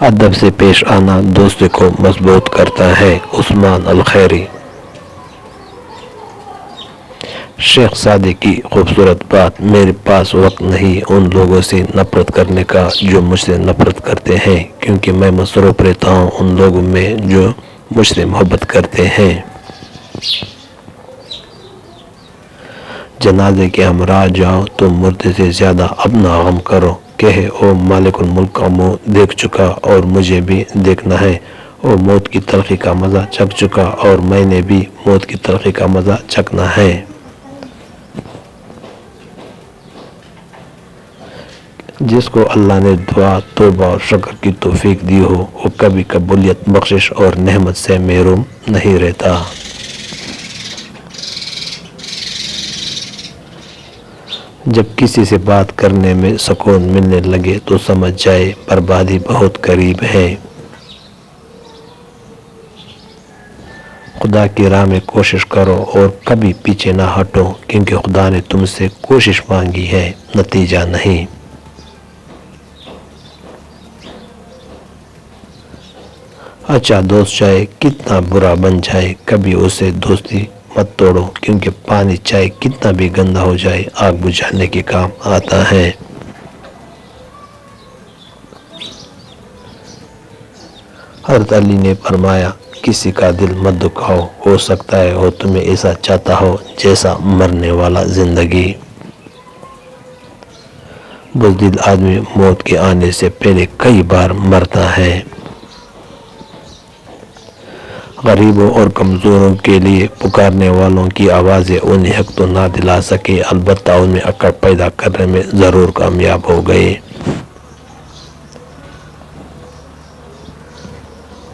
ادب سے پیش آنا دوستی کو مضبوط کرتا ہے۔ عثمان الخیری۔ شیخ سعدی کی خوبصورت بات: میرے پاس وقت نہیں ان لوگوں سے نفرت کرنے کا جو مجھ سے نفرت کرتے ہیں، کیونکہ میں مصروف رہتا ہوں ان لوگوں میں جو مجھ سے محبت کرتے ہیں۔ جنازے کے ہمراہ جاؤ تو مردے سے زیادہ اپنا غم کرو، کہے او مالک الملک کا منہ دیکھ چکا اور مجھے بھی دیکھنا ہے، او موت کی تلخی کا مزہ چکھ چکا اور میں نے بھی موت کی تلخی کا مزہ چکھنا ہے۔ جس کو اللہ نے دعا، توبہ اور شکر کی توفیق دی ہو، وہ کبھی قبولیت، بخشش اور نعمت سے محروم نہیں رہتا۔ جب کسی سے بات کرنے میں سکون ملنے لگے تو سمجھ جائے بربادی بہت قریب ہے۔ خدا کی راہ میں کوشش کرو اور کبھی پیچھے نہ ہٹو، کیونکہ خدا نے تم سے کوشش مانگی ہے، نتیجہ نہیں۔ اچھا دوست چاہے کتنا برا بن جائے، کبھی اسے دوستی مت توڑو، کیونکہ پانی چاہے کتنا بھی گندا ہو جائے آگ بجھانے کے کام آتا ہے۔ حضرت علی نے فرمایا، کسی کا دل مت دکھاؤ، ہو سکتا ہے وہ تمہیں ایسا چاہتا ہو جیسا مرنے والا زندگی۔ بزدل آدمی موت کے آنے سے پہلے کئی بار مرتا ہے۔ غریبوں اور کمزوروں کے لیے پکارنے والوں کی آوازیں انہیں حق تو نہ دلا سکے، البتہ ان میں اکڑ پیدا کرنے میں ضرور کامیاب ہو گئے۔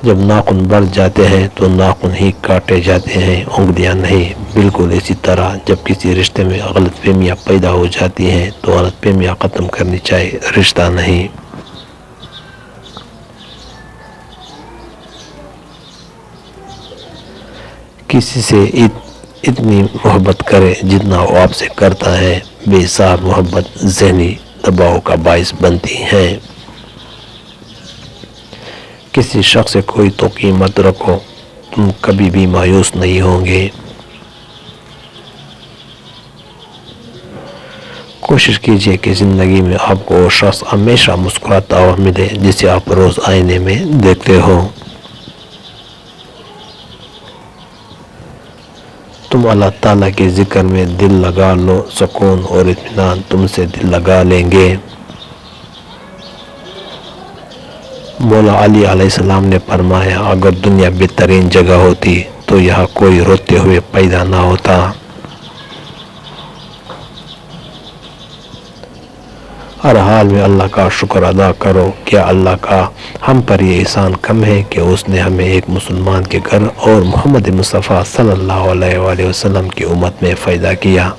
جب ناخن بڑھ جاتے ہیں تو ناخن ہی کاٹے جاتے ہیں، انگلیاں نہیں۔ بالکل اسی طرح جب کسی رشتے میں غلط فہمیاں پیدا ہو جاتی ہیں تو غلط فہمیاں ختم کرنی چاہیے، رشتہ نہیں۔ کسی سے اتنی محبت کرے جتنا وہ آپ سے کرتا ہے، بے حساب محبت ذہنی دباؤ کا باعث بنتی ہے۔ کسی شخص سے کوئی توقع مت رکھو، تم کبھی بھی مایوس نہیں ہوں گے۔ کوشش کیجئے کہ زندگی میں آپ کو وہ شخص ہمیشہ مسکراتا ہوا ملے جسے آپ روز آئینے میں دیکھتے ہو۔ تم اللہ تعالیٰ کے ذکر میں دل لگا لو، سکون اور اطمینان تم سے دل لگا لیں گے۔ مولا علی علیہ السلام نے فرمایا، اگر دنیا بہترین جگہ ہوتی تو یہاں کوئی روتے ہوئے پیدا نہ ہوتا۔ ہر حال میں اللہ کا شکر ادا کرو۔ کیا اللہ کا ہم پر یہ احسان کم ہے کہ اس نے ہمیں ایک مسلمان کے گھر اور محمد مصطفیٰ صلی اللہ علیہ وآلہ وسلم کی امت میں پیدا کیا،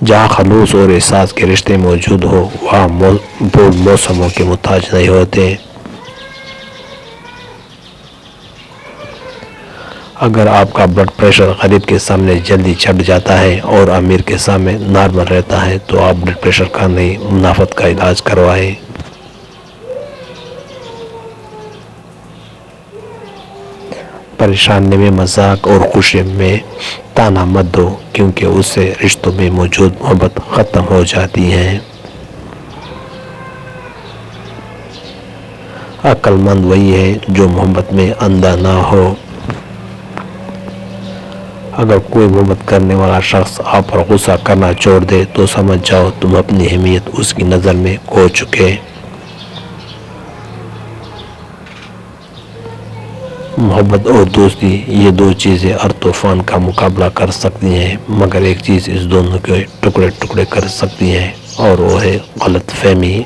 جہاں خلوص اور احساس کے رشتے موجود ہو، وہاں موسموں کے محتاج نہیں ہوتے۔ اگر آپ کا بلڈ پریشر غریب کے سامنے جلدی چڑھ جاتا ہے اور امیر کے سامنے نارمل رہتا ہے تو آپ بلڈ پریشر کا نہیں، منافقت کا علاج کروائیں۔ پریشانی میں مذاق اور خوشی میں تانا مت دو، کیونکہ اس سے رشتوں میں موجود محبت ختم ہو جاتی ہے۔ عقل مند وہی ہے جو محبت میں اندھا نہ ہو۔ اگر کوئی محبت کرنے والا شخص آپ پر غصہ کرنا چھوڑ دے تو سمجھ جاؤ تم اپنی اہمیت اس کی نظر میں کھو چکے۔ محبت اور دوستی، یہ دو چیزیں ہر طوفان کا مقابلہ کر سکتی ہیں، مگر ایک چیز اس دونوں کے ٹکڑے ٹکڑے کر سکتی ہے اور وہ ہے غلط فہمی۔